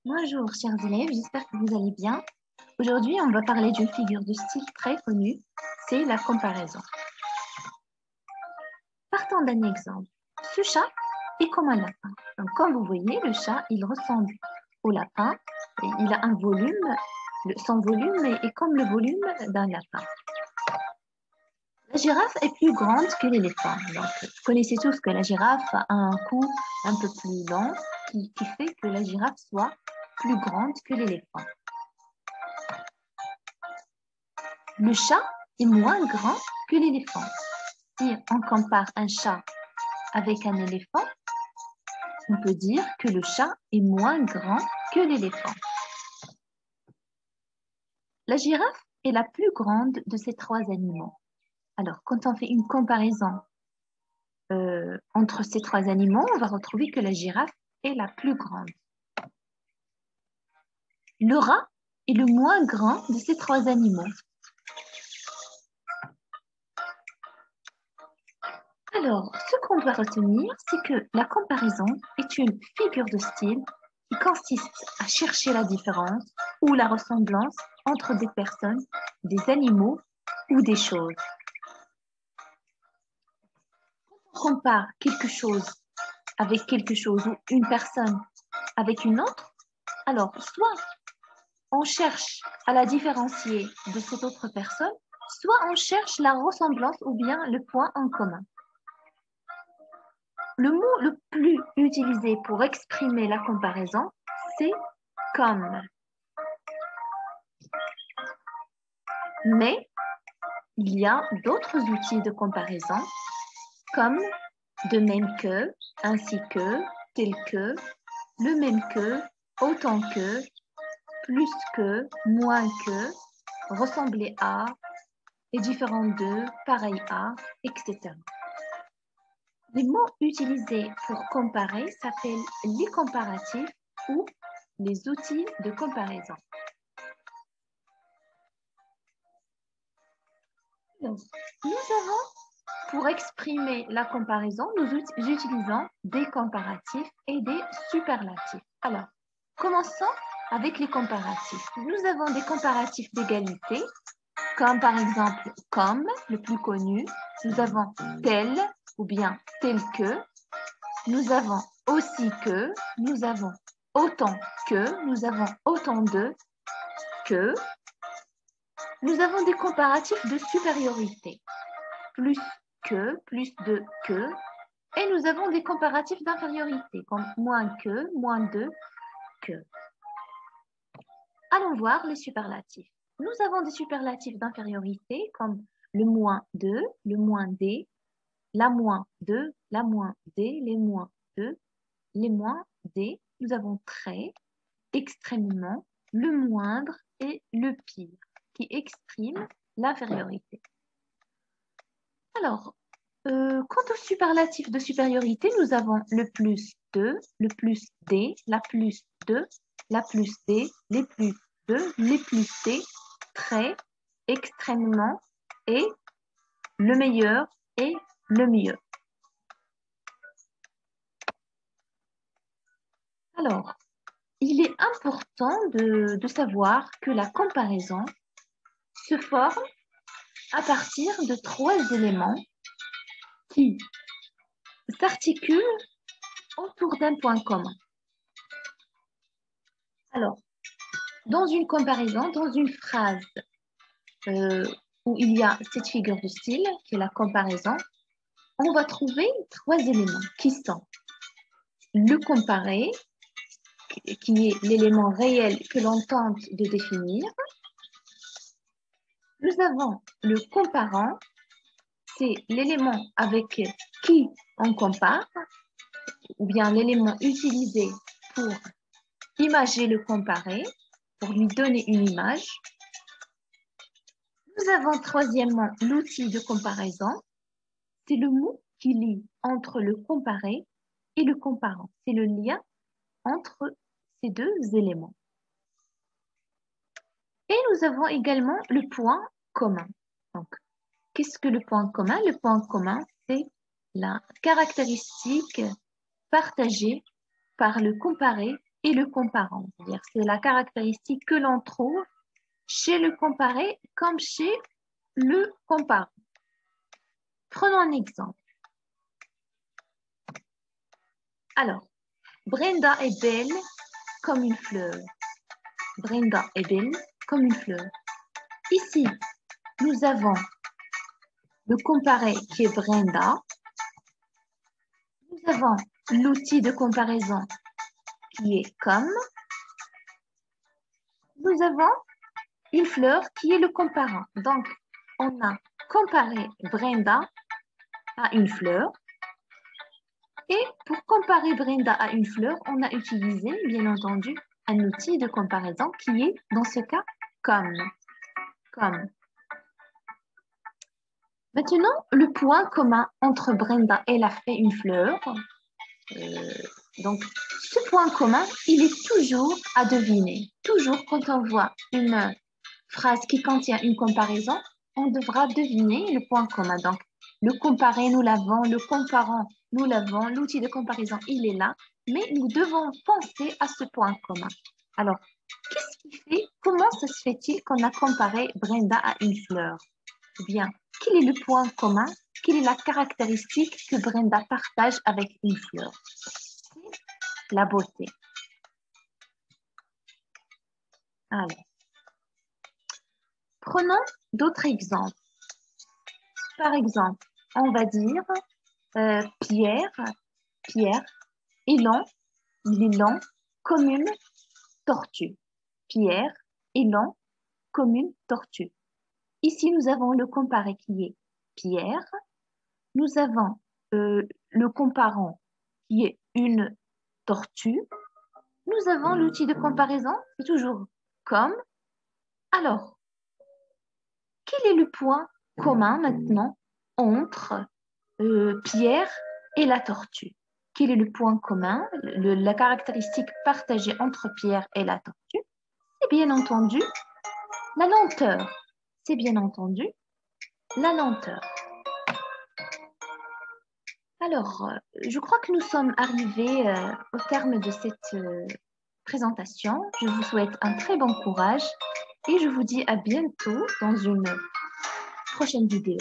Bonjour chers élèves, j'espère que vous allez bien. Aujourd'hui, on va parler d'une figure de style très connue, c'est la comparaison. Partons d'un exemple. Ce chat est comme un lapin. Donc, comme vous voyez, le chat, il ressemble au lapin et il a un volume, son volume est comme le volume d'un lapin. La girafe est plus grande que l'éléphant. Donc, vous connaissez tous que la girafe a un cou un peu plus long qui fait que la girafe soit plus grande que l'éléphant. Le chat est moins grand que l'éléphant. Si on compare un chat avec un éléphant, on peut dire que le chat est moins grand que l'éléphant. La girafe est la plus grande de ces trois animaux. Alors, quand on fait une comparaison entre ces trois animaux, on va retrouver que la girafe est la plus grande. Le rat est le moins grand de ces trois animaux. Alors, ce qu'on doit retenir, c'est que la comparaison est une figure de style qui consiste à chercher la différence ou la ressemblance entre des personnes, des animaux ou des choses. Quand on compare quelque chose avec quelque chose ou une personne avec une autre, alors soit on cherche à la différencier de cette autre personne, soit on cherche la ressemblance ou bien le point en commun. Le mot le plus utilisé pour exprimer la comparaison, c'est comme. Mais il y a d'autres outils de comparaison, comme de même que, ainsi que, tel que, le même que, autant que, plus que, moins que, ressembler à, est différent de, pareil à, etc. Les mots utilisés pour comparer s'appellent les comparatifs ou les outils de comparaison. Nous avons, pour exprimer la comparaison, nous utilisons des comparatifs et des superlatifs. Alors, commençons avec les comparatifs. Nous avons des comparatifs d'égalité, comme par exemple comme, le plus connu. Nous avons tel ou bien tel que. Nous avons aussi que. Nous avons autant que. Nous avons autant de que. Nous avons des comparatifs de supériorité. Plus que, plus de que. Et nous avons des comparatifs d'infériorité, comme moins que, moins de que. Allons voir les superlatifs. Nous avons des superlatifs d'infériorité, comme le moins de, le moins des, la moins de, la moins des, les moins de, les moins des. Nous avons très, extrêmement, le moindre et le pire, qui expriment l'infériorité. Alors, quant aux superlatifs de supériorité, nous avons le plus de, le plus des, la plus de, la plus des, les plus de, les plus des, très, extrêmement et le meilleur et le mieux. Alors, il est important de savoir que la comparaison se forme à partir de trois éléments qui s'articulent autour d'un point commun. Alors, dans une comparaison, dans une phrase où il y a cette figure de style, qui est la comparaison, on va trouver trois éléments qui sont le comparé, qui est l'élément réel que l'on tente de définir. Nous avons le comparant, c'est l'élément avec qui on compare, ou bien l'élément utilisé pour imager le comparé, pour lui donner une image. Nous avons troisièmement l'outil de comparaison, c'est le mot qui lie entre le comparé et le comparant. C'est le lien entre ces deux éléments. Et nous avons également le point commun. Donc, qu'est-ce que le point commun? Le point commun, c'est la caractéristique partagée par le comparé et le comparant. C'est-à-dire c'est la caractéristique que l'on trouve chez le comparé comme chez le comparant. Prenons un exemple. Alors, Brenda est belle comme une fleur. Brenda est belle comme une fleur. Ici, nous avons le comparé qui est Brenda. Nous avons l'outil de comparaison qui est comme. Nous avons une fleur qui est le comparant. Donc, on a comparé Brenda à une fleur. Et pour comparer Brenda à une fleur, on a utilisé, bien entendu, un outil de comparaison qui est, dans ce cas, comme. Maintenant, le point commun entre Brenda et une fleur. Donc, ce point commun, il est toujours à deviner. Toujours quand on voit une phrase qui contient une comparaison, on devra deviner le point commun. Donc, le comparé, nous l'avons. Le comparant, nous l'avons. L'outil de comparaison, il est là. Mais nous devons penser à ce point commun. Alors, qu'est-ce qui fait, comment ça se fait-il qu'on a comparé Brenda à une fleur? Eh bien, quel est le point commun? Quelle est la caractéristique que Brenda partage avec une fleur? C'est la beauté. Alors, prenons d'autres exemples. Par exemple, on va dire Pierre est long, il est long comme une tortue. Pierre est long comme une tortue. Ici, nous avons le comparé qui est Pierre. Nous avons le comparant qui est une tortue. Nous avons l'outil de comparaison, c'est toujours comme. Alors, quel est le point commun maintenant entre Pierre et la tortue? Quel est le point commun, la caractéristique partagée entre Pierre et la tortue? C'est bien entendu la lenteur. C'est bien entendu la lenteur. Alors, je crois que nous sommes arrivés au terme de cette présentation. Je vous souhaite un très bon courage et je vous dis à bientôt dans une prochaine vidéo.